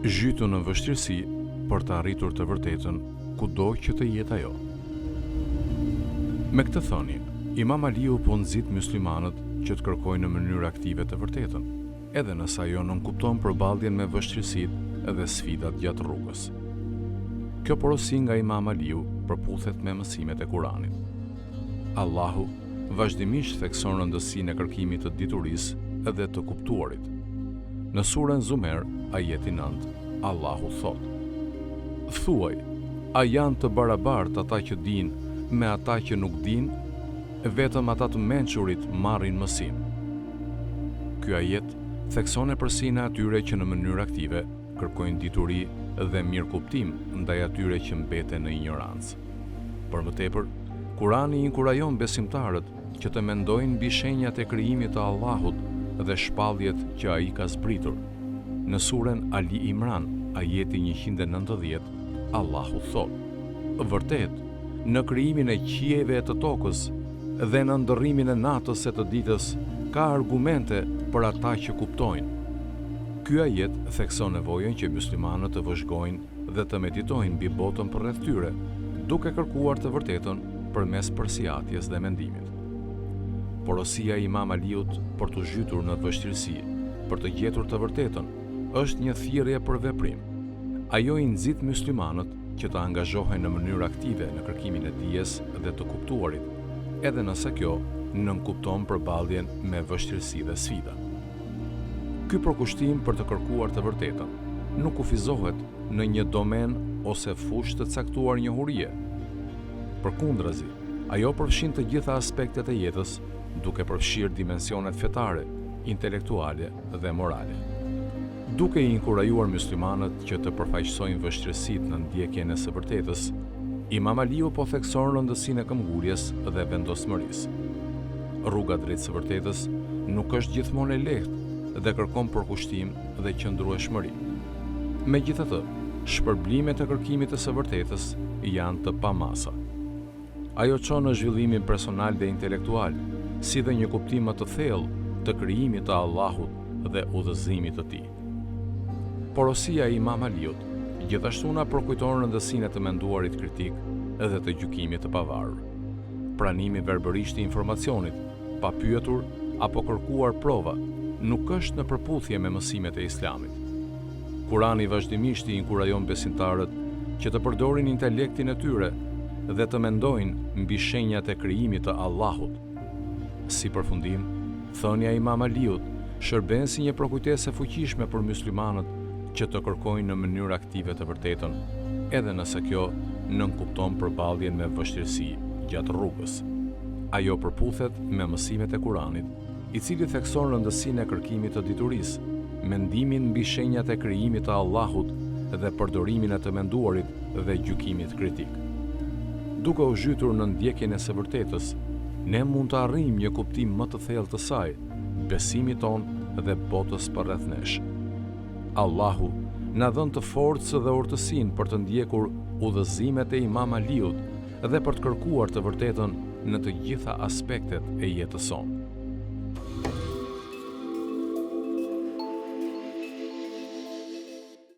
Zhytu në vështirësi për të arritur të vërtetën kudo që të jetë ajo. Me këtë thënie, Imam Aliu po nxit myslimanët që të kërkojnë në mënyrë aktive të vërtetën, edhe nëse ajo nuk kupton përballjen me vështirësitë dhe sfidat gjatë rrugës. Kjo porosi nga Imam Aliu përputhet me mësimet e Kuranit. Allahu vazhdimisht thekson rëndësinë e kërkimit të diturisë dhe të kuptuarit. Në surën Zumer, ajeti 9, Allahu thot: Thuaj, a janë të barabartë ata që dinë me ata që nuk dinë? Vetëm ata të mençurit marrin mësim. Ky ajet thekson përsinë atyre që në mënyrë aktive kërkojnë dituri dhe mirëkuptim ndaj atyre që mbeten në ignorancë. Për më tepër, Kurani inkurajon besimtarët që të mendojnë mbi shenjat e krijimit të Allahut dhe shpalljet që ai ka zbritur. Në surën Ali Imran, ajeti 190, Allahu thot: Vërtet, në krijimin e qiejve e të tokës dhe në ndërrimin e natës e të ditës ka argumente për ata që kuptojnë. Ky ajet thekson nevojën që muslimanët të vëzhgojnë dhe të meditojnë mbi botën përreth tyre, duke kërkuar të vërtetën përmes përsiatjes dhe mendimit. Porosia e Imam Aliut për të zhytur në vështirësi, për të gjetur të vërtetën, është një thirrje për veprim. Ajo i nxit muslimanët që të angazhohen në mënyrë aktive në kërkimin e dijes dhe të kuptuarit, edhe nëse kjo nuk kupton përballjen me vështirësi dhe sfida. Ky përkushtim për të kërkuar të vërtetën nuk kufizohet në një domen ose fushë të caktuar njohurie. Përkundrazi, ajo përfshin të gjitha aspektet e jetës, duke përfshirë dimensionet fetare, intelektuale dhe morale. Duke i inkurajuar muslimanët që të përfaqësojnë vështirësitë në ndjekjen e së vërtetës, Imam Aliu po thekson rëndësinë e këmbguljes dhe vendosmërisë. Rruga drejt së vërtetës nuk është gjithmonë e lehtë dhe kërkon përkushtim dhe qëndrueshmëri. Megjithatë, shpërblimet e kërkimit të së vërtetës janë të pamasa. Ajo çon në zhvillimin personal dhe intelektual, si dhe një kuptim më të thellë të krijimit të Allahut dhe udhëzimit të tij. Porosia e Imam Aliut gjithashtu na përkujton rëndësinë e të menduarit kritik dhe të gjykimit të pavarur. Pranimi verbërisht i informacionit, pa pyetur apo kërkuar prova, nuk është në përputhje me mësimet e Islamit. Kurani vazhdimisht i inkurajon besimtarët që të përdorin intelektin e tyre dhe të mendojnë mbi shenjat e krijimit të Allahut. Si përfundim, thënia e Imam Aliut shërben si një përkujtesë e fuqishme për muslimanët që të kërkojnë në mënyrë aktive të vërtetën, edhe nëse kjo nuk kupton përballjen me vështirësi gjatë rrugës. Ajo përputhet me mësimet e Kuranit, i cili thekson rëndësinë e kërkimit të diturisë, mendimin mbi shenjat e krijimit të Allahut dhe përdorimin e të menduarit dhe gjykimit kritik. Duke u zhytur në ndjekjen e së vërtetës, ne mund të arrijmë një kuptim më të thellë të saj, besimit tonë dhe botës përreth nesh. Allahu na dhënë të forcë dhe urtësinë për të ndjekur udhëzimet e Imam Aliut dhe për të kërkuar të vërtetën në të gjitha aspektet e jetës sonë.